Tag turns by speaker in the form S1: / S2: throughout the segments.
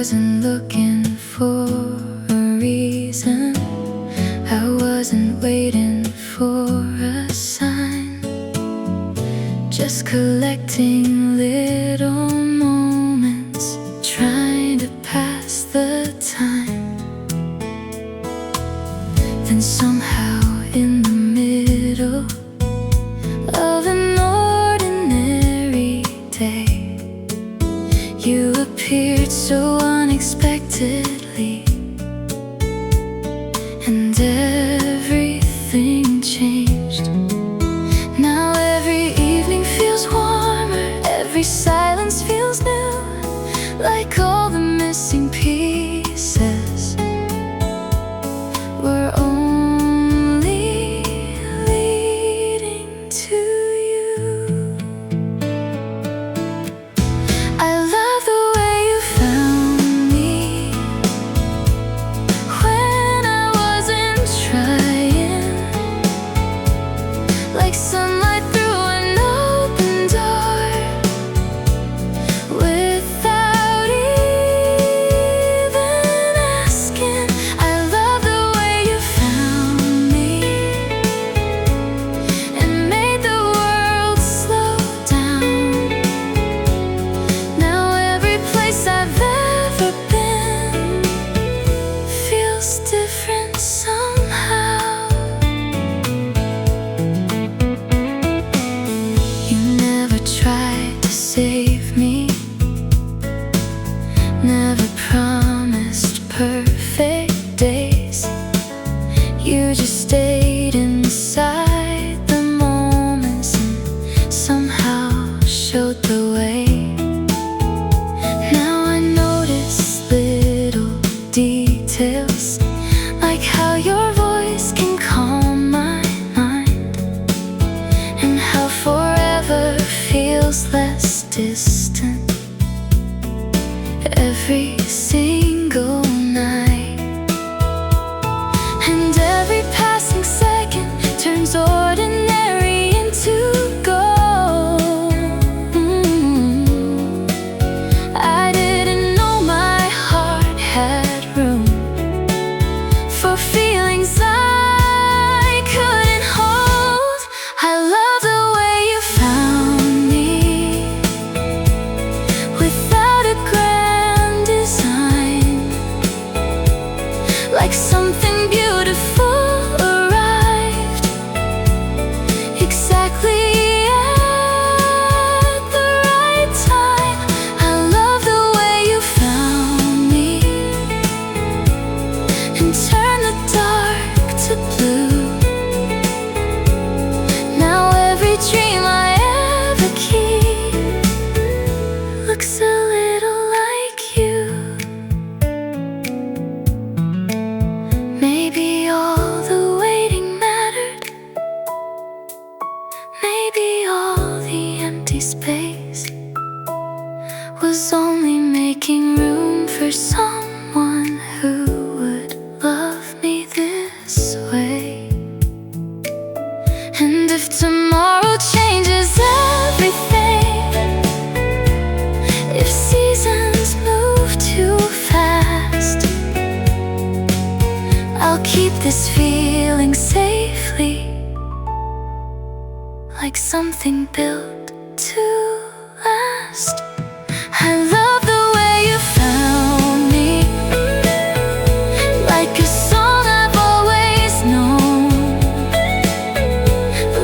S1: wasn't looking for a reason. I wasn't waiting for a sign. Just collecting little moments, trying to pass the time. Then somehow in the middle of an ordinary day, you appeared so unexpectedly, and everything changed. Now every evening feels warmer, every silence feels new, like all the missing pieces were only leading to you. I love the way you found me when I wasn't trying, like sunlight through an open door, without even asking. I love the way you found me and made the world slow down. Now every place I've ever been feels different somehow. You never tried to save me, never promised perfect days. You just stayed inside the moments and somehow showed the way. Now I notice little details, like how your voice can calm my mind, and how forever feels less distant every single night. And every passing second turns ordinary into gold. I didn't know my heart had room for feelings I couldn't hold. I love the way you found me without a grand design, like something beautiful arrived exactly at the right time. I love the way you found me and turned the dark to blue. Now every dream I ever keep looks a little like you. Maybe all the waiting mattered, maybe all the empty space was only making room for someone who would love me this way. And if tomorrow changes everything, if seasons move too fast, I'll keep this feeling safely, like something built to last. I love the way you found me, like a song I've always known,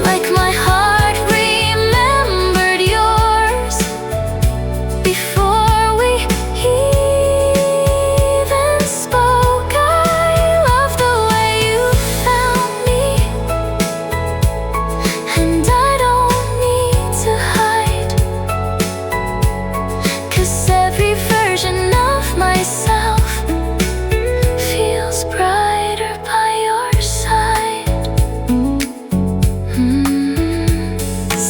S1: like my heart remembered yours before we even spoke. I love the way you found me, and I don't need to hide, 'cause every version of myself feels brighter by your side.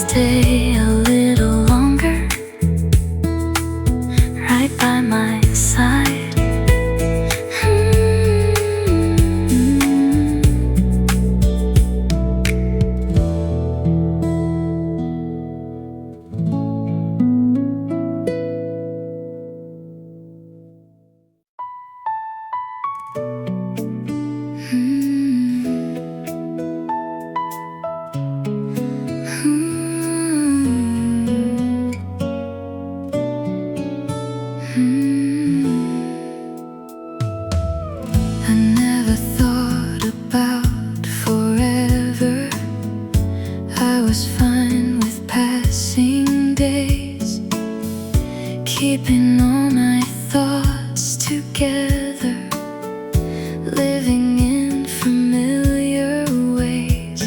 S1: Stay a little longer right by my side. keeping all my thoughts together, living in familiar ways.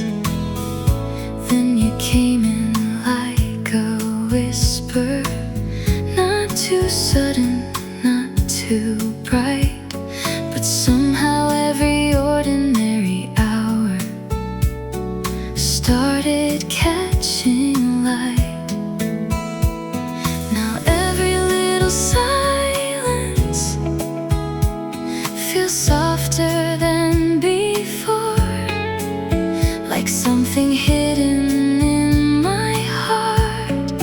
S1: Then you came in like a whisper, not too sudden, not too bright, but somehow every ordinary hour started catching light. Now every little silence feels softer than before, like something hidden in my heart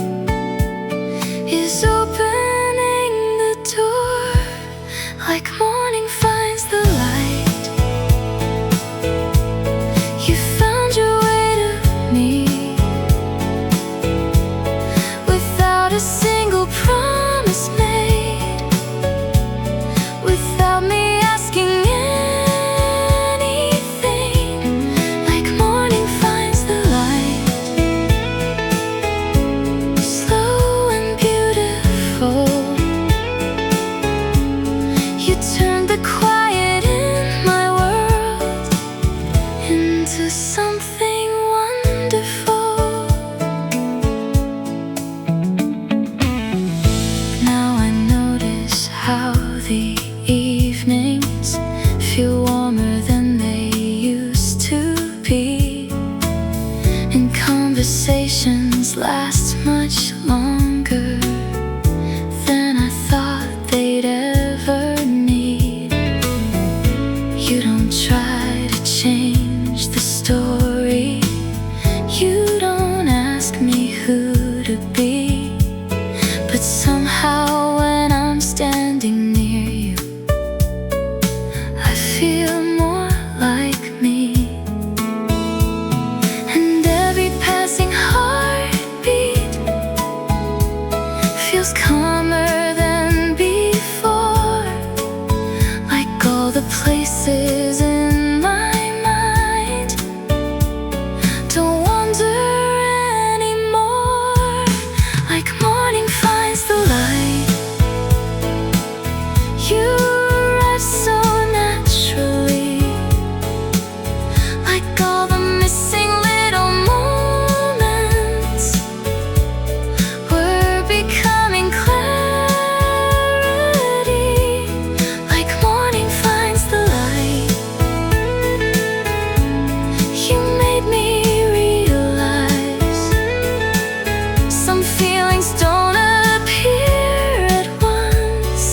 S1: is opening the door, like morning finds the light. You found your way to me without a single promise made, without me asking anything, like morning finds the light. Slow and beautiful, you turned the quiet in my world into something wonderful. Now I notice how the evenings feel warmer than they used to be, and conversations last much longer than I thought they'd ever need. You don't try to change the story, you don't ask me who to be, but somehow when I'm standing near you, I feel more like me. And every passing heartbeat feels calmer than before, like all the places in my mind don't wander anymore, like morning finds the light. You arrive so naturally, like all the missing little moments were becoming clarity, like morning finds the light. You made me realize some feelings don't appear at once,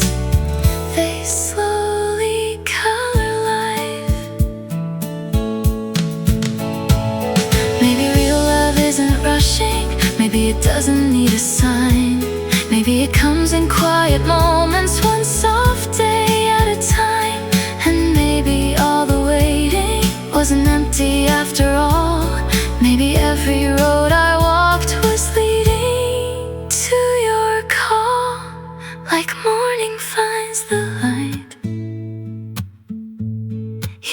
S1: they slowly color life. Maybe real love isn't rushing, maybe it doesn't need a sign, maybe it comes in quiet moments, one soft day at a time. And maybe all the waiting wasn't empty after all, maybe every road I walked was leading to your call, like morning finds the light.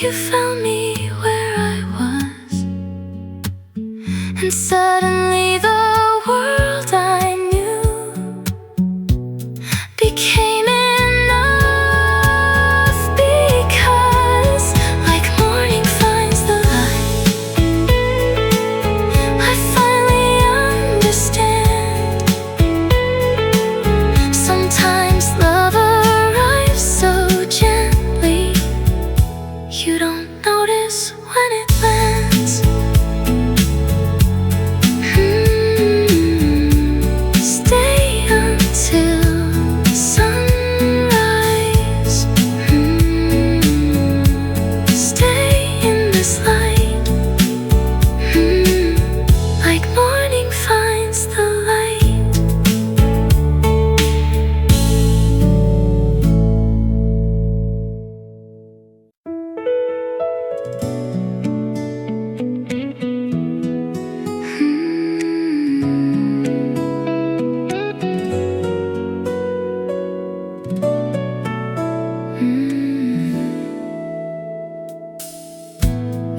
S1: You found me where I was, and suddenly the world I knew became enough, because like morning finds the light, I finally understand. Sometimes love arrives so gently, you don't notice when it lands. Stay until sunrise. Stay in this light. Like morning finds the light.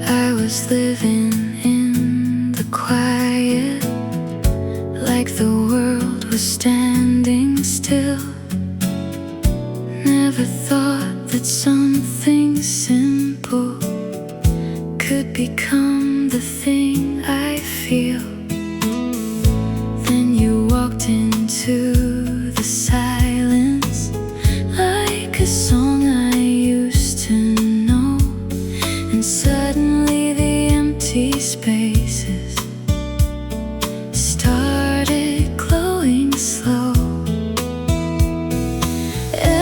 S1: I was living in the quiet, like the world was standing still. fill. Never thought that something simple could become the thing I feel. Then you walked into the silence like a song I used to know, and suddenly the empty spaces started glowing slow.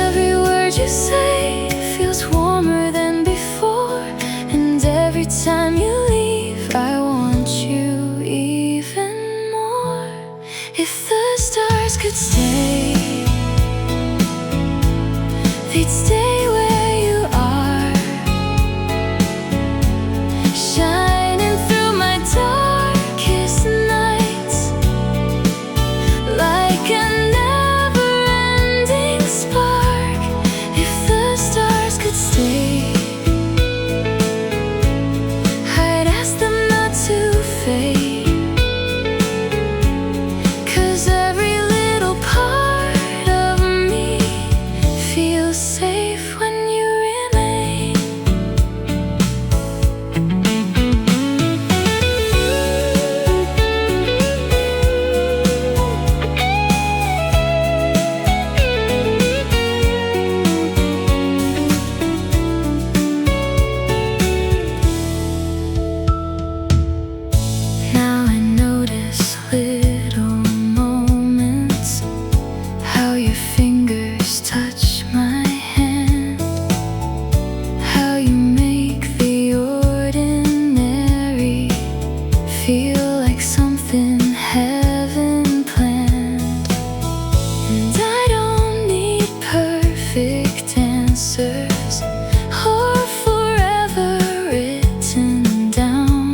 S1: Every word you say feels warmer than before, and every time you leave I want you even more. If the stars could stay, they'd stay where you are, shining through my darkest nights like a never-ending spark. If the stars could stay, I'd ask them not to fade, 'cause every little part of me feels safe when you remain. Now I notice little moments, how your fingers touch my hand, how you make the ordinary feel like something heaven planned. And I don't need perfect answers or forever written down.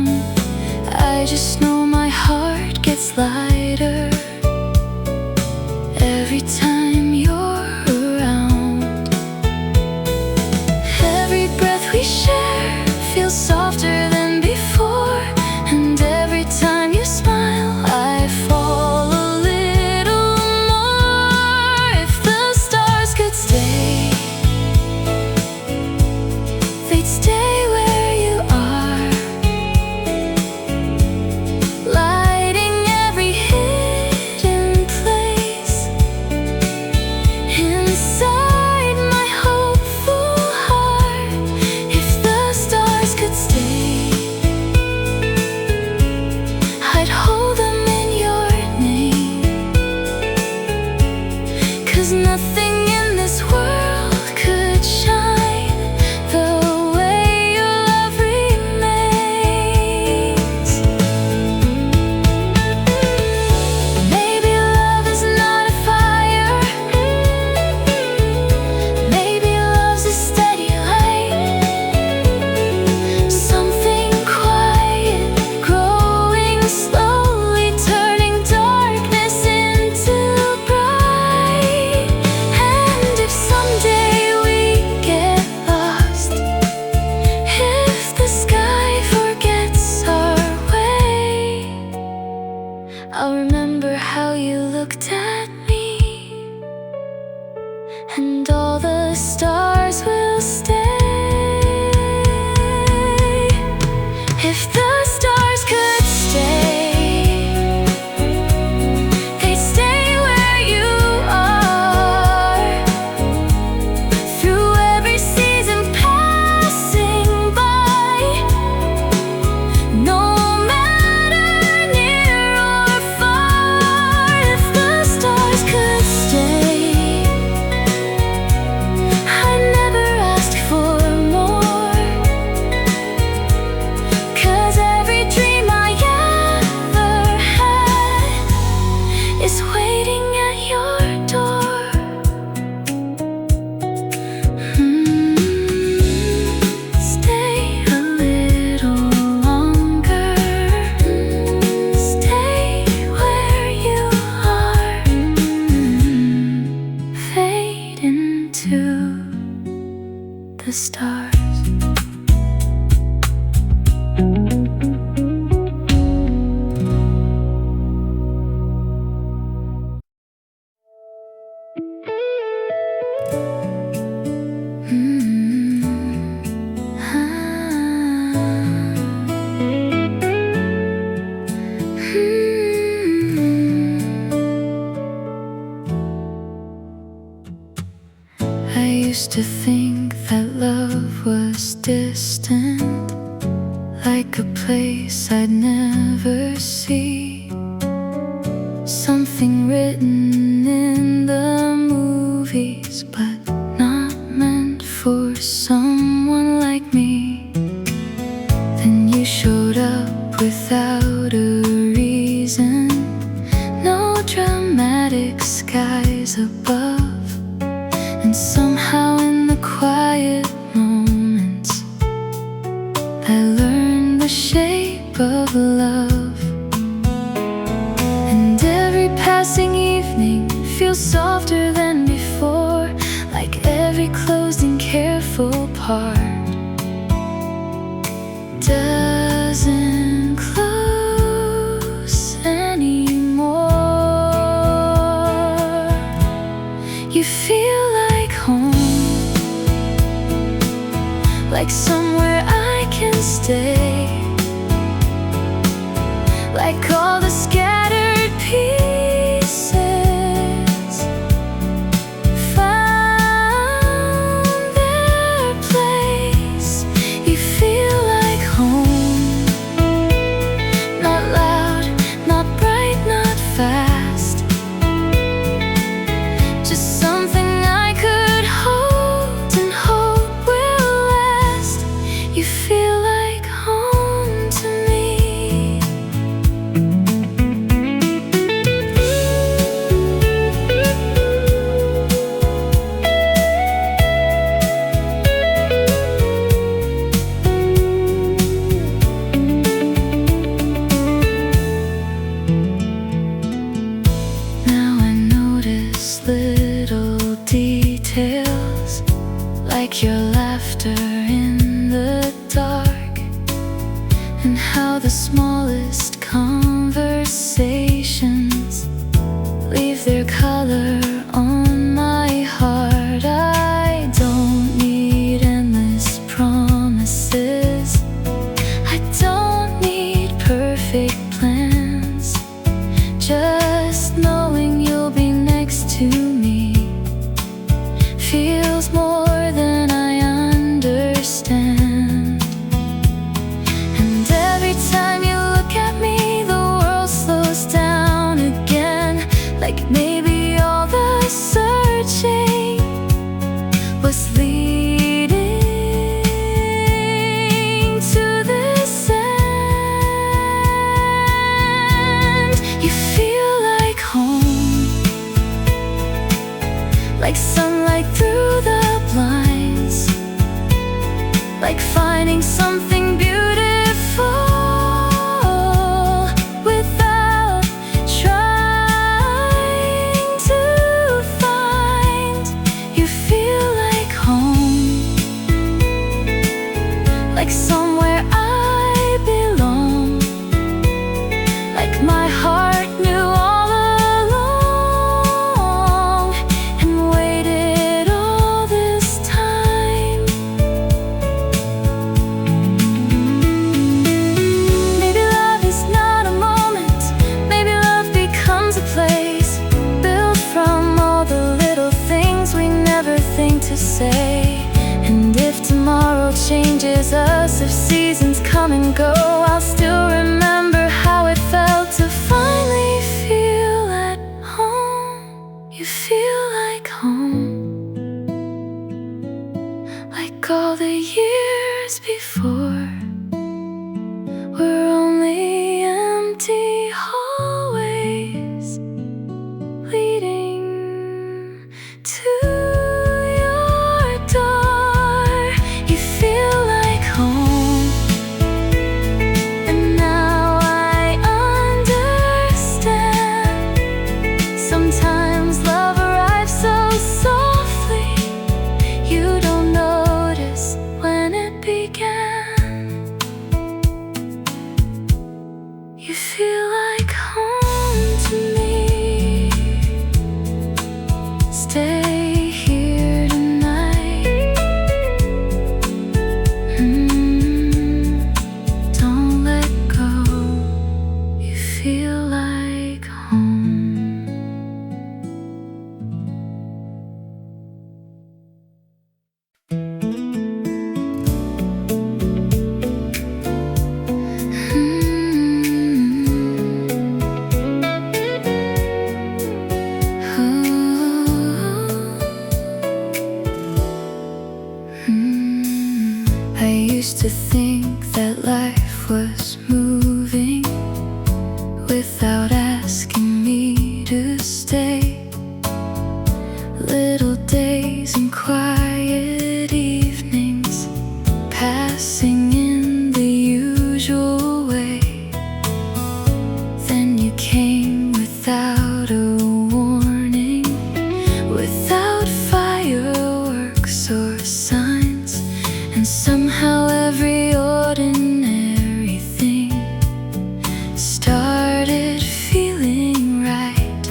S1: I just know my heart gets lighter every time you're around. Every breath we share feels softer than before, and every time you smile I fall a little more. If the stars could stay, they'd stay where you are, lighting every hidden place inside my hopeful heart. If the stars could stay, I'd hold them in your name, 'cause nothing in this world could shine the way your love remains. Maybe love is not a fire, maybe love's a steady light, something quiet growing slowly, turning darkness into bright. And if someday we get lost, if the sky forgets our way, I'll remember how you looked at me, and all the stars will stay. If the stars could stay, they'd stay where you are, through every season passing by, no matter near or far. If the stars could stay, I never asked for more, 'cause every dream I ever had is waiting at your door. Stay a little longer, stay where you are, fade into the stars. I used to think that love was distant, like a place I'd never see, something written in the movies, but not meant for someone like me. Then you showed up without a reason, no dramatic skies above. And somehow in the quiet moments I learned the shape of love. And every passing evening feels softer than before, like every closed and careful part doesn't close anymore. You feel like home, like somewhere I can stay, like all the scattered pieces found their place. You feel like home, not loud, not bright, not fast, just something I could hold and hope will last. You feel like home to me. Now I notice little details, like your laughter in the dark, and how the smallest conversations leave their color on my heart. I don't need endless promises, I don't need perfect plans. Just knowing you'll be next to me feels more than I understand. And every time you look at me, the world slows down again, like maybe all the searching was leading to this end. You feel like home, like sunlight through the blinds, like finding something beautiful without trying to find. You feel like home, like somewhere I belong, like my heart knew all along and waited all this time. little days and quiet evenings, passing in the usual way. Then you came without a warning, without fireworks or signs, and somehow every ordinary thing started feeling right.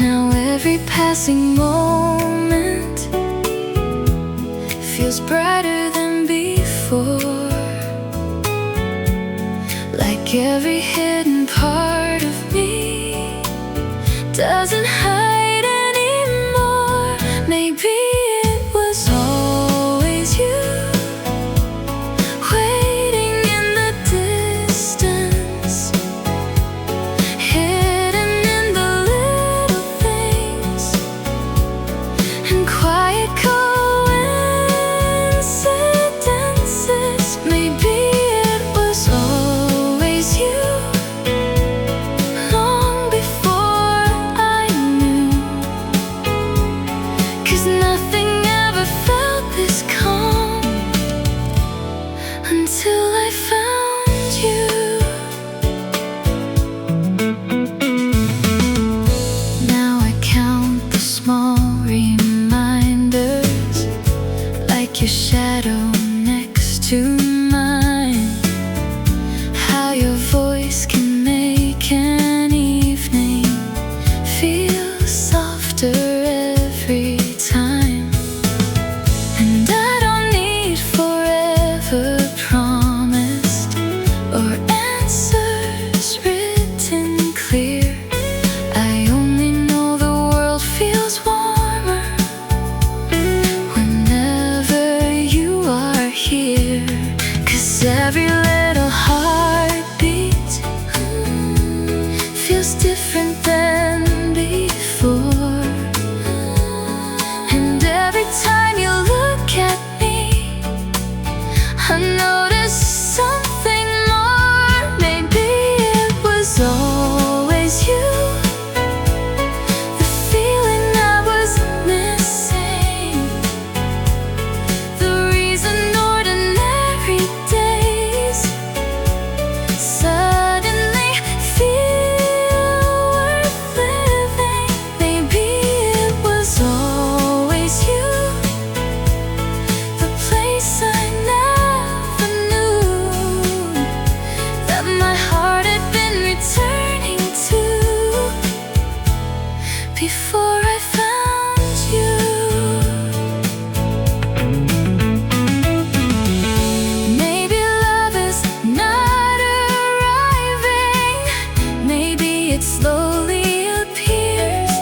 S1: Now every passing moment feels brighter than before, like every hidden part of me doesn't hide anymore. Maybe it was always you, waiting in the distance, hidden in the little things and quiet coincidences. Maybe it was always you, long before I knew, 'cause nothing ever felt this calm until I found you. Now I count the small reminders, like your shadow next to mine, how your voice can make an evening feel softer every time. And I don't need forever promised or answers written clear. I only know the world feels warmer whenever you are here. 'Cause every little heartbeat feels different than before. And every time you look at me, I notice something more. Maybe it was always you, the feeling I was missing, the reason ordinary days suddenly feel worth living. Maybe it was always you, the place I never knew that my heart had been returning to before I found you. Maybe love is not arriving, maybe it slowly appears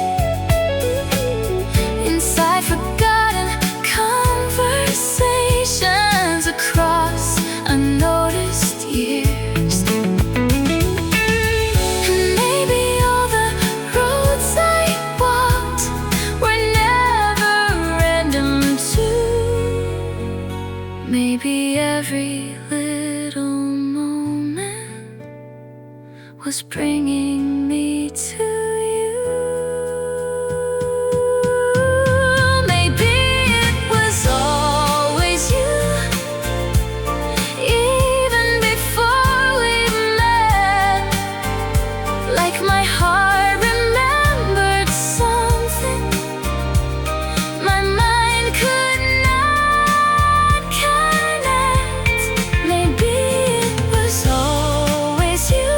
S1: inside forgotten conversations across unnoticed years. And maybe all the roads I walked were never random too. Maybe every little moment was bringing me to you. Maybe it was always you, even before we met, like my heart remembered something my mind could not connect. Maybe it was always you,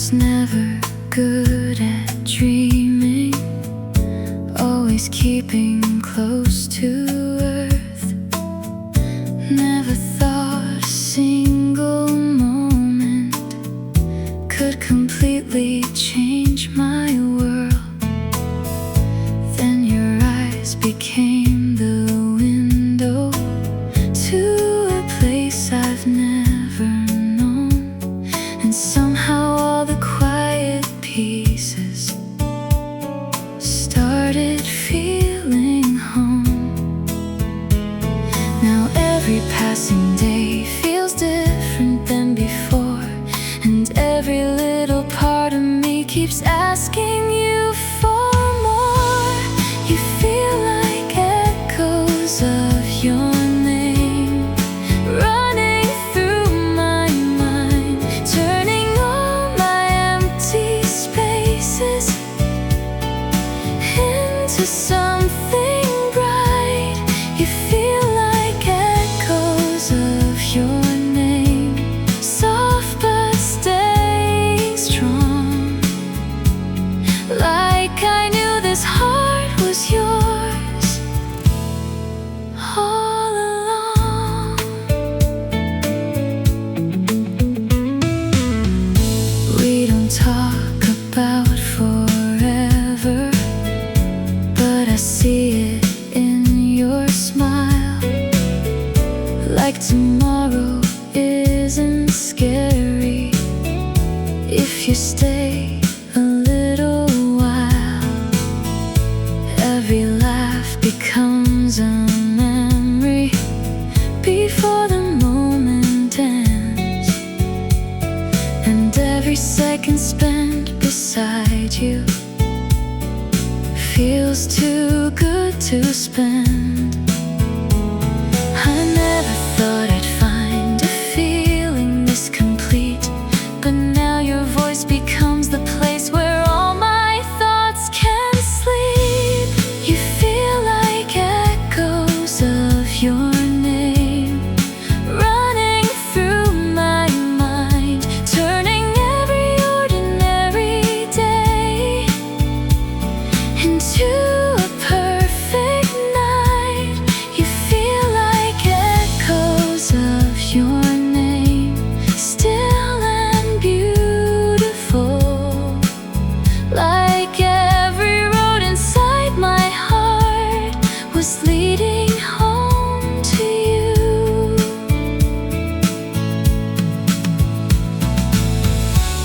S1: was never good at dreaming, always keeping close to earth. Never thought a single moment could completely change my world. Then your eyes became the window to a place I've never known, and somehow all the quiet pieces started feeling home. Now every passing day feels different than before, and every little part of me keeps asking you for more. You feel like echoes of your name running through my mind, turning all my empty spaces into something bright. You feel like echoes of your name, soft but staying strong. Like I knew this heart was yours all along. We don't talk about forever, but I see it in your smile. Like tomorrow isn't scary if you stay a little while. Every laugh becomes a memory before the moment ends, and every second spent beside you feels too good to spend. I never thought I'd find a feeling this complete, but now your voice becomes the place where all my thoughts can sleep. You feel like echoes of your name running through my mind, turning every ordinary day into a perfect night. You feel like echoes of your name, still and beautiful. Like every road inside my heart was leading home to you.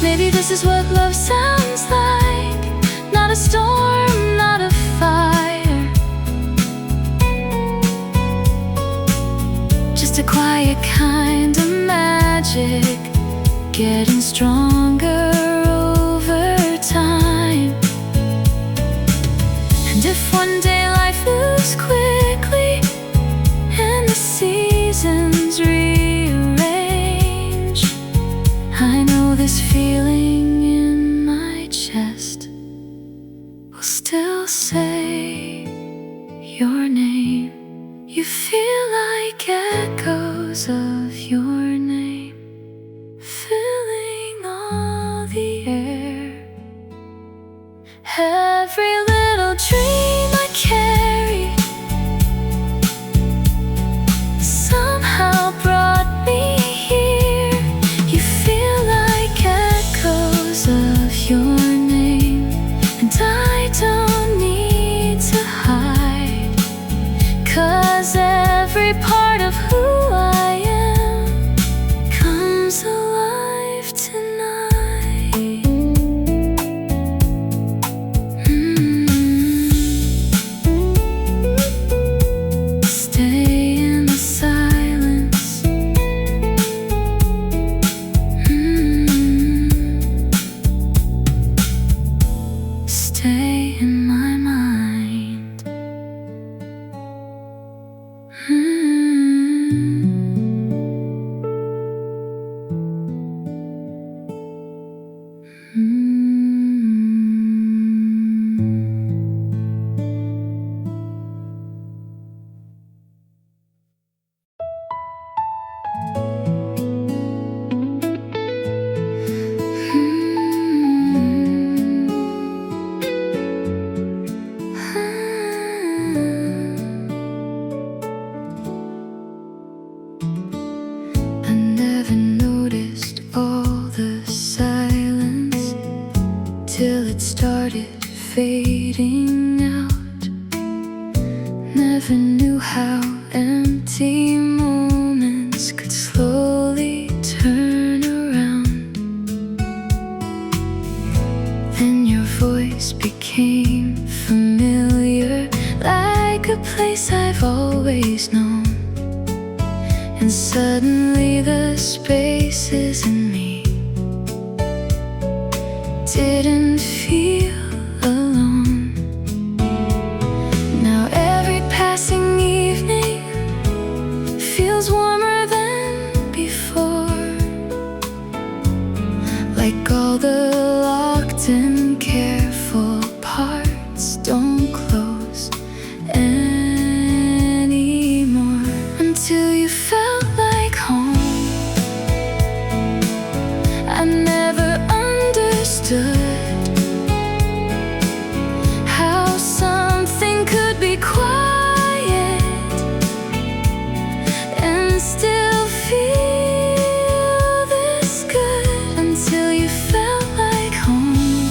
S1: Maybe this is what love sounds like. Not a storm, not a fire, just a quiet kind of magic, getting stronger over time. And if one day life moves quickly and the seasons rearrange, I know this feeling in my chest will still say your name. You feel like echoes of your name filling all the air. Every little dream I carry somehow brought me here. You feel like echoes of your name, and I don't need to hide, 'cause every part of who I am and suddenly the spaces in me didn't feel alone. Now every passing evening feels warmer than before, like all the locked and careful parts don't close anymore, until you felt like home. I never understood how something could be quiet and still feel this good, until you felt like home.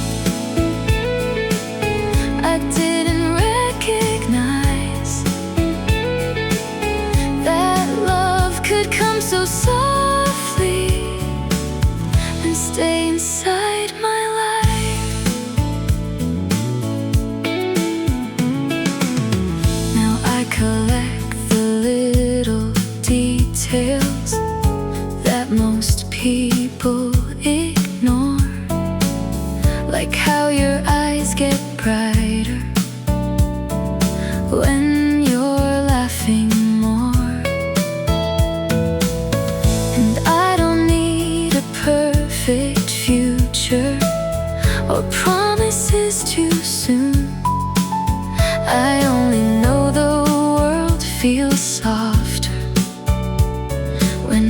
S1: I didn't recognize that love could come so softly and stay inside my life. Now I collect the little details that most people ignore, like how your eyes get brighter when you're laughing more. And I don't need a perfect future or promises too soon. I only know the world feels softer when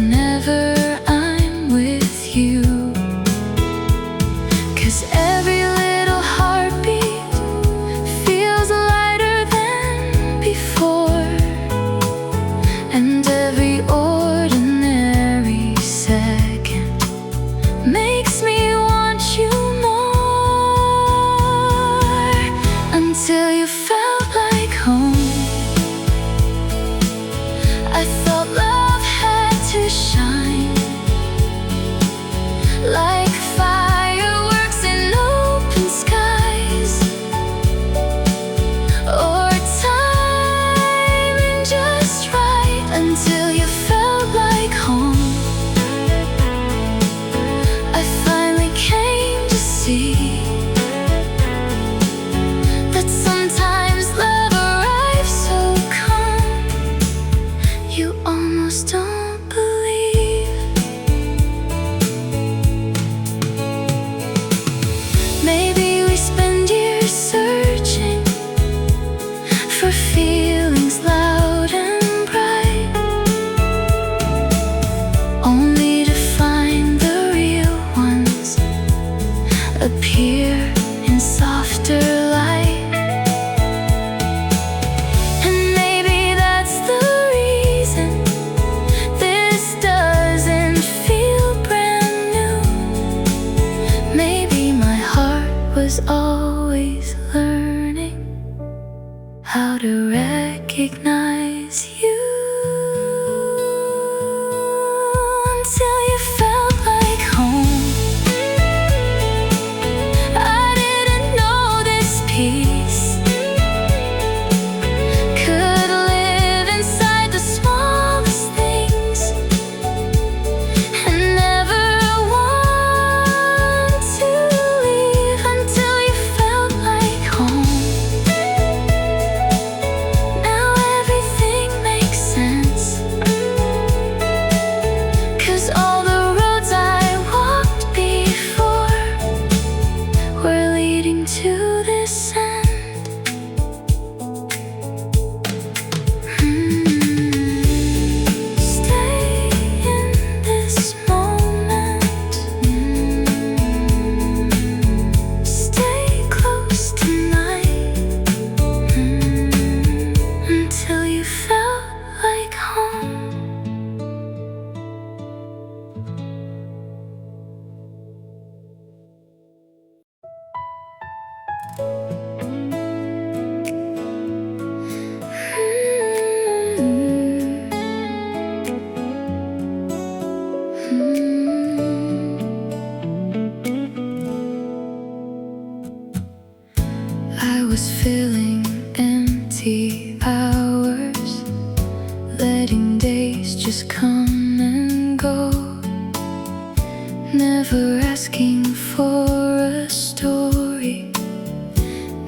S1: never asking for a story,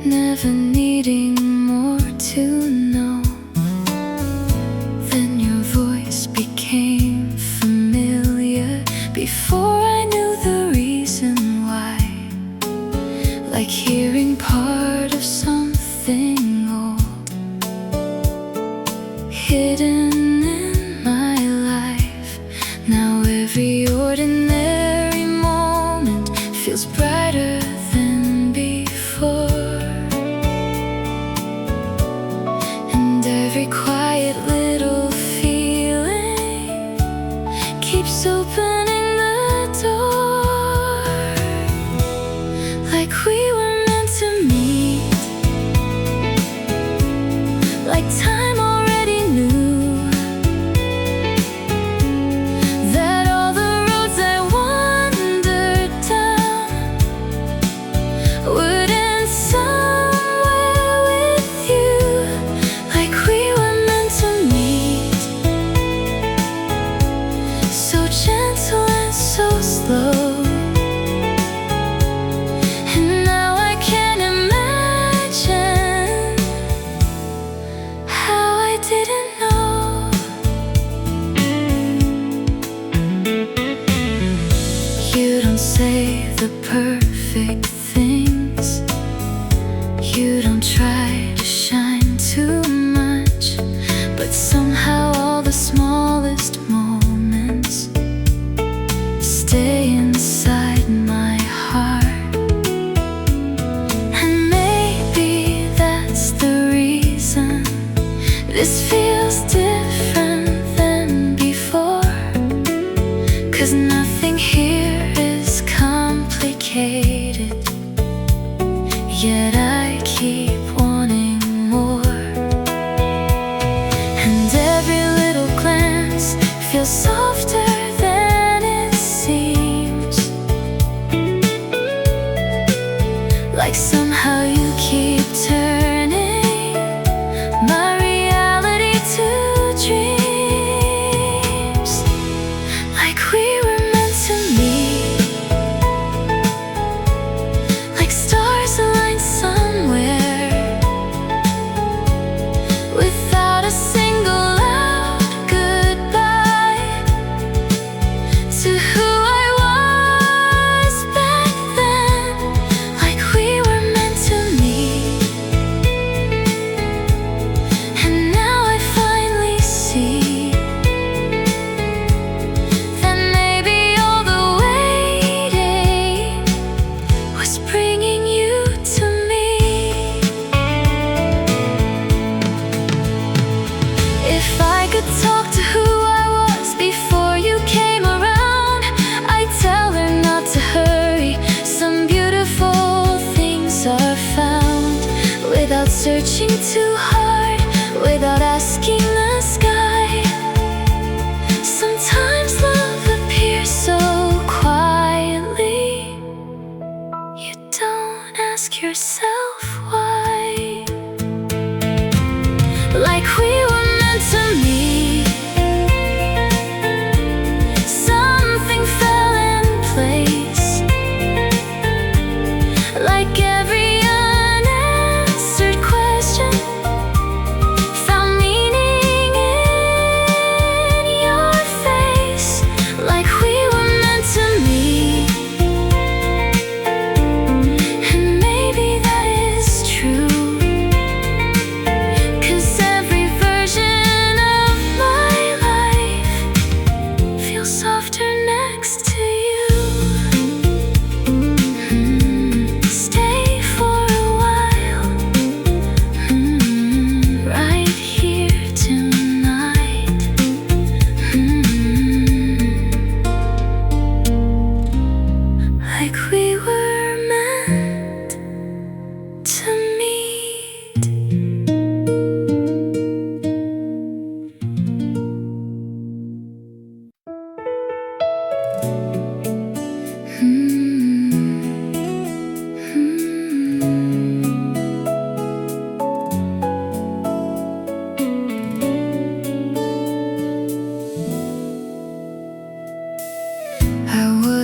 S1: never needing more to know. Then your voice became familiar before I knew the reason why, like hearing part of something old, hidden in my life. Now every ordinary moment feels brighter than before, and every quiet little feeling keeps opening the door, like we were meant to meet, like time already knew that all the roads I wandered down would end somewhere with you, like we were meant to meet, so gentle and so slow. And now I can imagine how I didn't know. You don't say the perfect things, you don't try to shine too much, but somehow all the smallest moments stay inside my heart. And maybe that's the reason this feels different than before, 'cause nothing here is complicated, yet I keep wanting more. And every little glance feels softer than it seems, like somehow you keep turning my reality to dreams, like we were meant to meet, like stars aligned somewhere, without a single loud goodbye to who I was back then, like we were meant to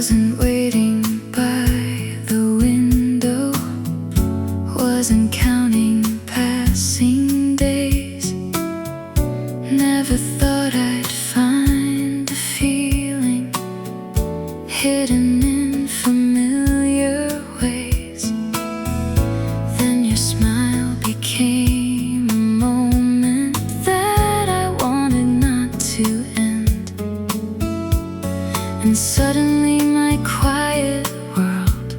S1: Wasn't waiting by the window, wasn't counting passing days. Never thought I'd find a feeling hidden in familiar ways. Then your smile became a moment that I wanted not to end. And suddenly my quiet world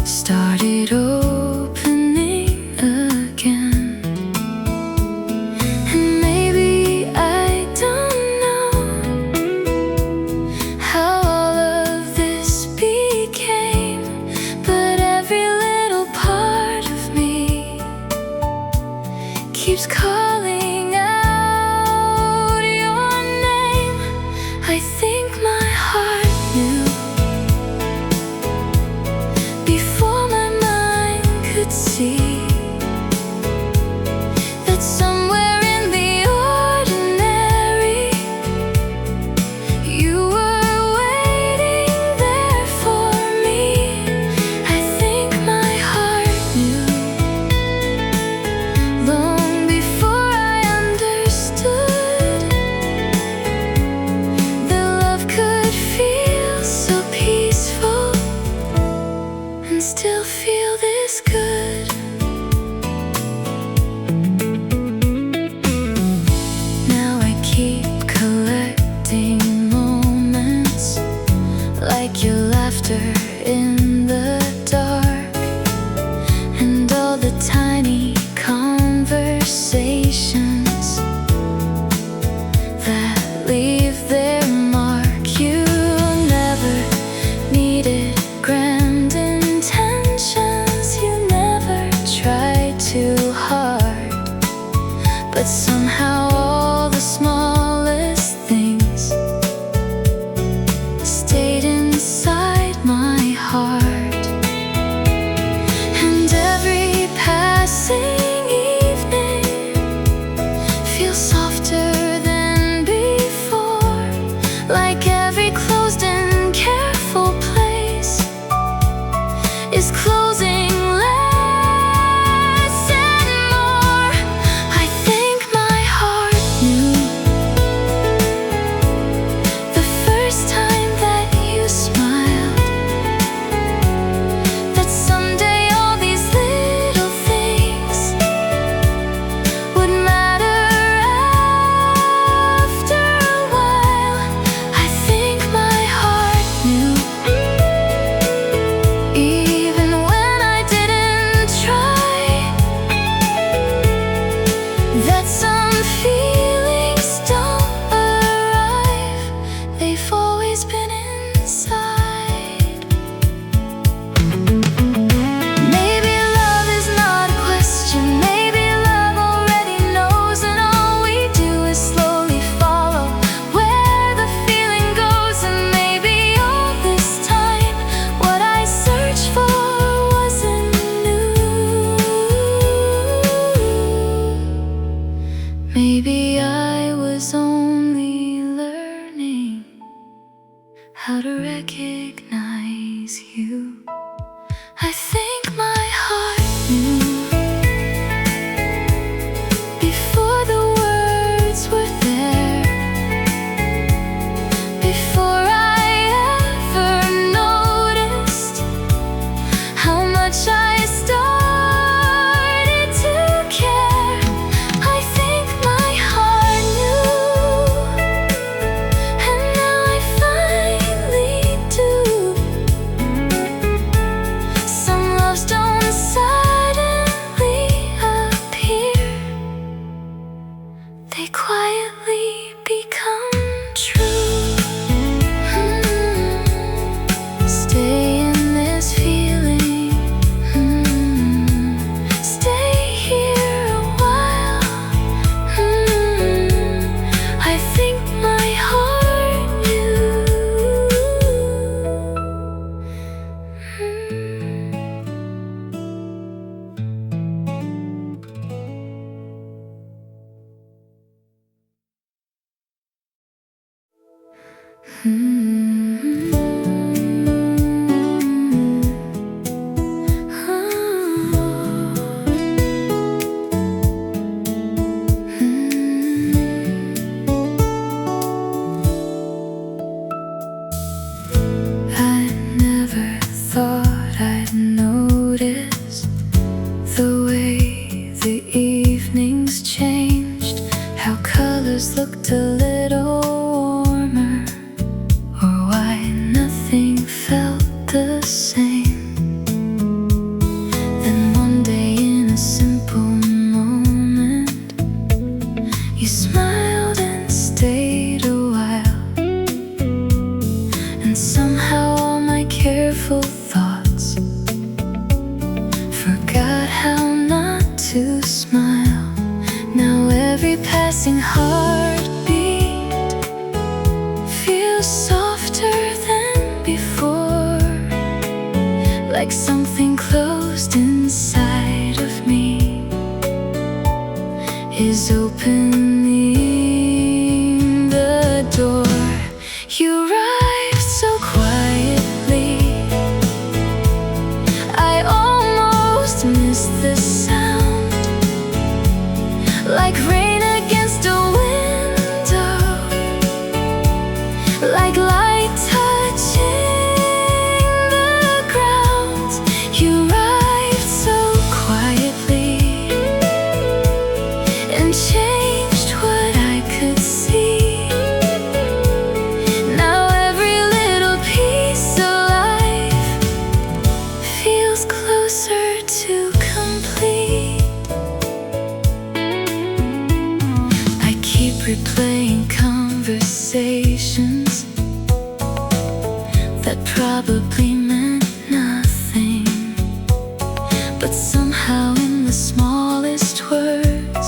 S1: started opening again. And maybe I don't know how all of this became, but every little part of me keeps calling out your name. I think my heart knew before my mind could see that somewhere in the ordinary you were waiting there for me. I think my heart knew long before I understood that love could feel so peaceful and still feel this good. Now I keep collecting moments like your laughter in the dark, and all the tiny conversations that leave their mark. You never needed grand intentions, you never tried too hard, but somehow all the smallest things stayed inside my heart. And every passing evening feels softer than before, like every closed and careful place is closing less and more. I think my heart knew the first time that you smiled that someday all these little things would matter after a while. I think my heart knew even when I didn't try, that some feelings don't arrive, they've always been inside. Maybe love is not a question, maybe love already knows, and all we do is slowly follow where the feeling goes. And maybe all this time what I searched for wasn't new. Maybe I was only learning how to recognize you. I think my heart knew before the words were there, before I ever noticed how much I started to care. I think my heart knew, and now I finally do. Some loves don't suddenly appear, they quietly become true. Stay in this feeling, stay here a while. I think my heart knew. racing heartbeat feels softer than before, like something closed inside of me is opening the door. You arrived so quietly, I almost missed the sound, like rain against a window, like light touching the ground. You arrived so quietly and changed what I could see. Now every little piece of life feels closer to complete. I keep replaying conversations that probably meant nothing, but somehow in the smallest words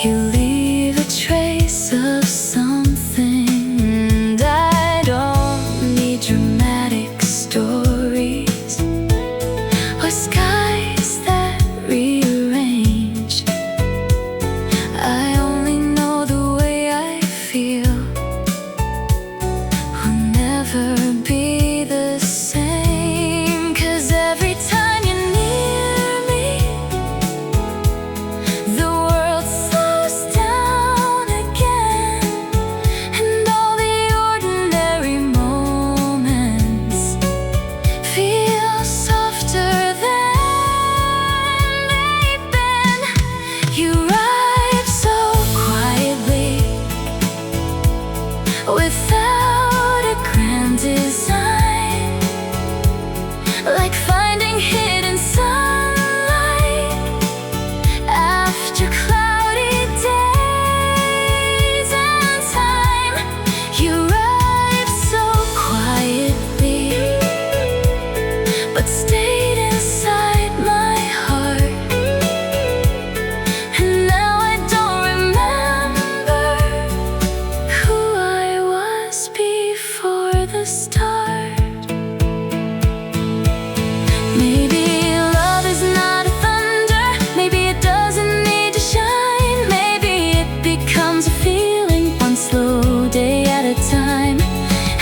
S1: you leave a trace of something. And I don't need dramatic stories or skies that rearrange. I only know the way I feel will never be the same. 'Cause every time you're near me, the world slows down again, and all the ordinary moments feel softer than they've been. You arrive so quietly, without a grand design, like finding hidden sunlight after cloudy days and time. You arrived so quietly, but stayed inside my heart. And now I don't remember who I was before the start. Maybe love is not a thunder, maybe it doesn't need to shine. Maybe it becomes a feeling, one slow day at a time.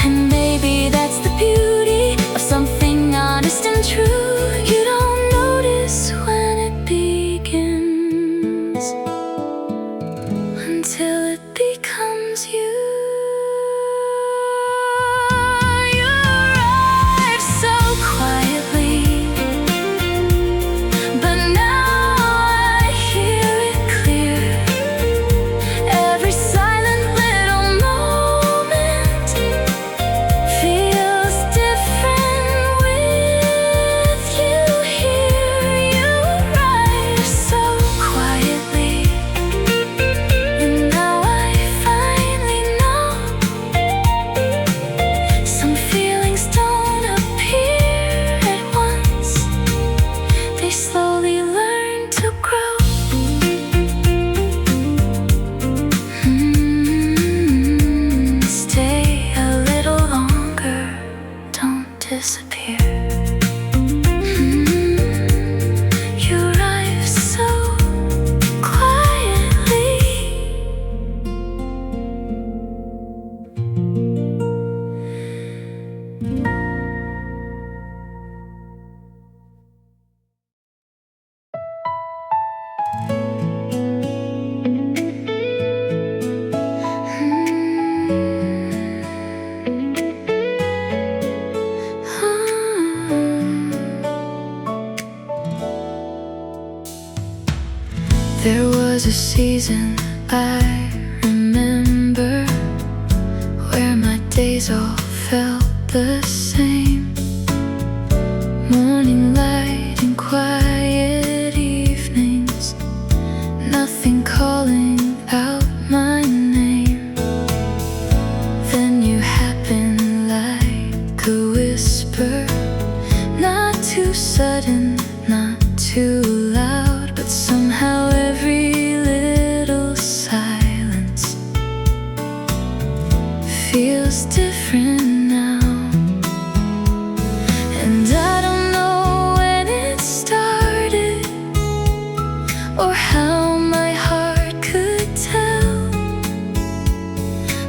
S1: And maybe that's the beauty of something honest and true. You don't notice when it begins until it becomes you. You arrived so quietly, but now I hear it clear. Every silent little moment feels different with you here. You arrived so quietly, and now I finally know some feelings don't appear at once, they slowly learn to grow. Stay a little longer, don't disappear. You arrive so quietly. There was a season I remember where my days all felt the same. Morning light and quiet evenings, nothing calling out my name. Then you happen like a whisper, not too sudden, not too loud, but somehow every little feels different now. And I don't know when it started or how my heart could tell,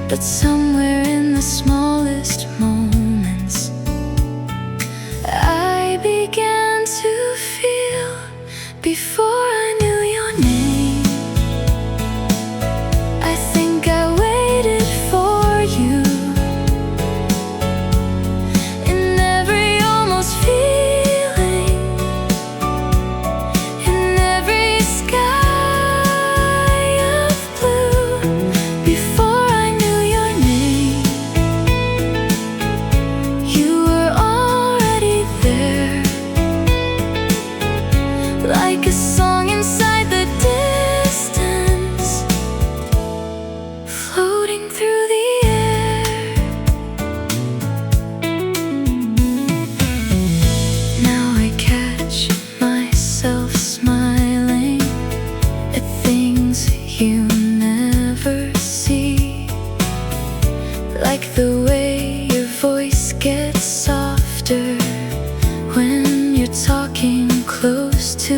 S1: but somewhere in the smallest moments I began to feel before I knew your name. I think I waited for you in every almost feeling, in every sky of blue. Before I knew your name, you were already there, like a song inside the distance, floating through the air. Now I catch myself smiling at things you never see, like the way your voice gets softer when you're talking close to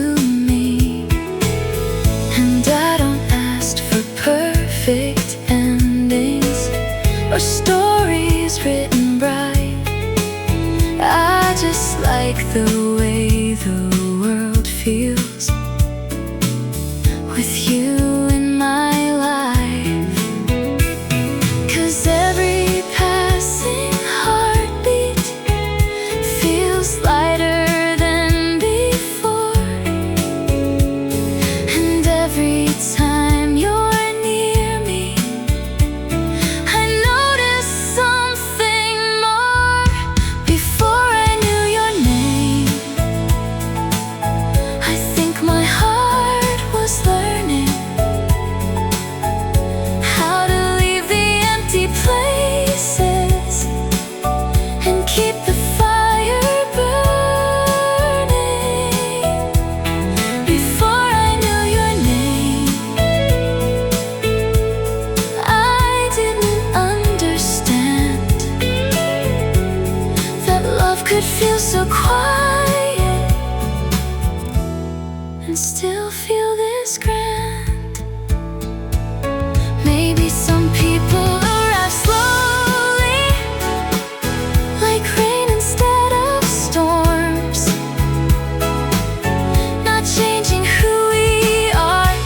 S1: me. And I don't ask for perfect endings or stories written bright. I just like the way the world feels with you in my life. 'Cause every passing heartbeat feels lighter than before, and every time you're near me I notice something more. Before I knew your name, I think my heart was learning how to leave the empty places and keep the fire burning. Before I knew your name, I didn't understand that love could feel so quiet and still feel this grand. Maybe some people arrive slowly, like rain instead of storms, not changing who we are,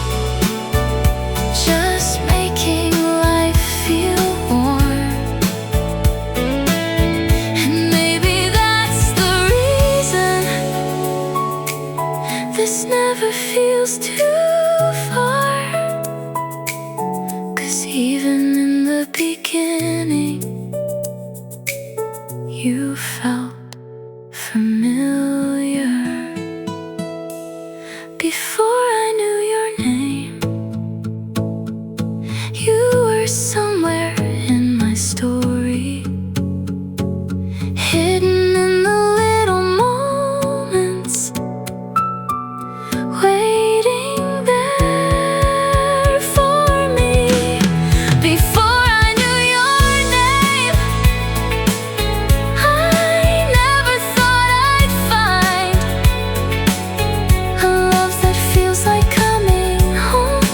S1: just making life feel warm. And maybe that's the reason this never feels too far. 'Cause even in the beginning you felt familiar. Before I knew your name, you were somewhere in my story, hidden in the little moments, waiting there for me. Before I knew your name, I never thought I'd find a love that feels like coming home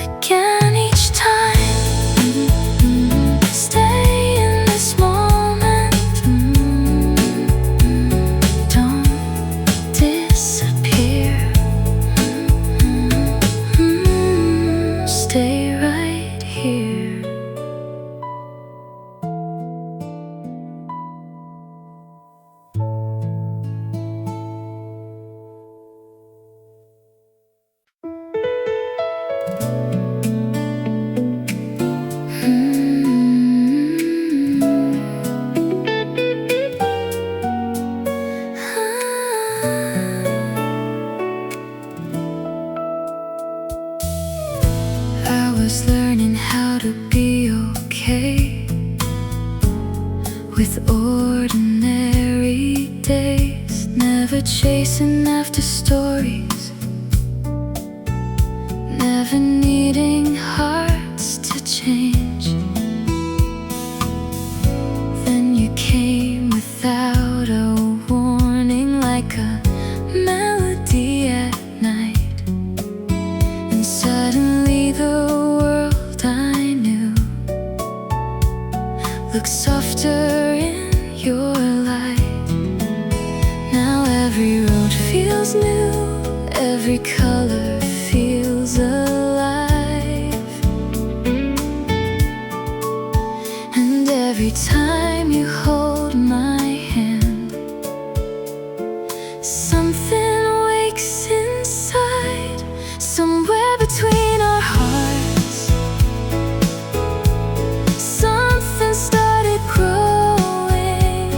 S1: again each time. Stay in this moment, don't disappear. Stay right here. I was learning how to be okay with ordinary days, never chasing after stories, never needing hearts to change. Then you came without a warning, like a melody at night. And suddenly the world I knew looked softer in your light. Now every road feels new, every color feels alive. And every time you hold my hand, something wakes inside, somewhere between our hearts. Something started growing,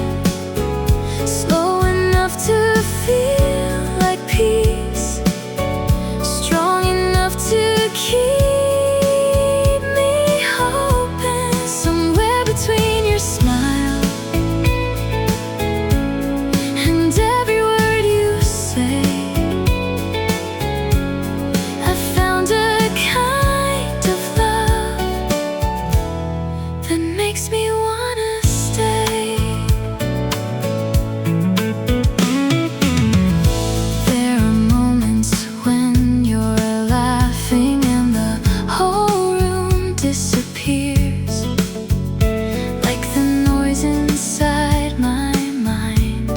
S1: slow enough to feel like peace, strong enough to keep me hoping. Somewhere between your smile and every word you say, I found a kind of love that makes me wanna stay. There are moments when you're laughing and the whole room disappears, like the noise inside my mind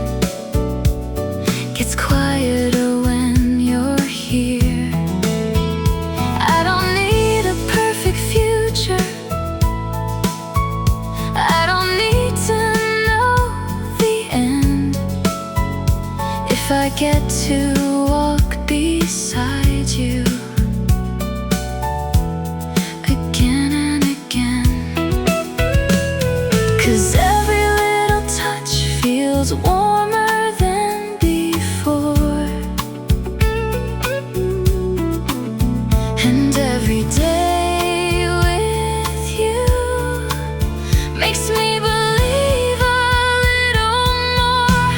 S1: gets quieter when you're here. I don't need a perfect future, I don't need to know the end. If I get to walk beside you again and again, 'cause every little touch feels warmer than before. And every day with you makes me believe a little more.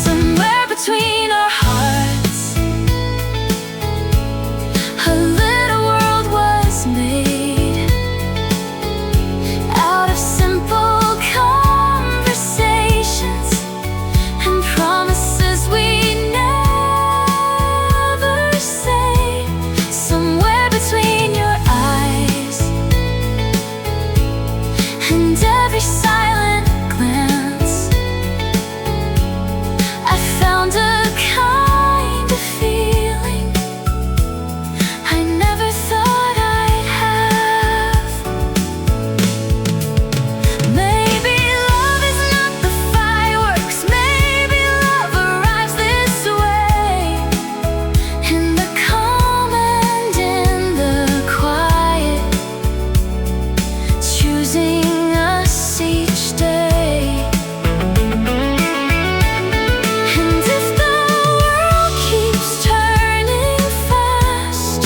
S1: Somewhere between our hearts, a little world was made out of simple conversations and promises we never say. Somewhere between your eyes and every silent glance, I found a kind of feeling I never thought I'd have. Maybe love is not the fireworks, maybe love arrives this way, in the calm and in the quiet, choosing us each day. And if the world keeps turning fast,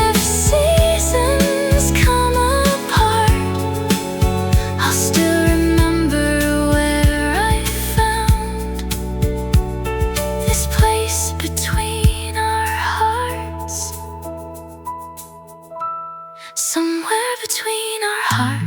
S1: if seasons come apart, I'll still remember where I found this place between our hearts. Somewhere between our hearts.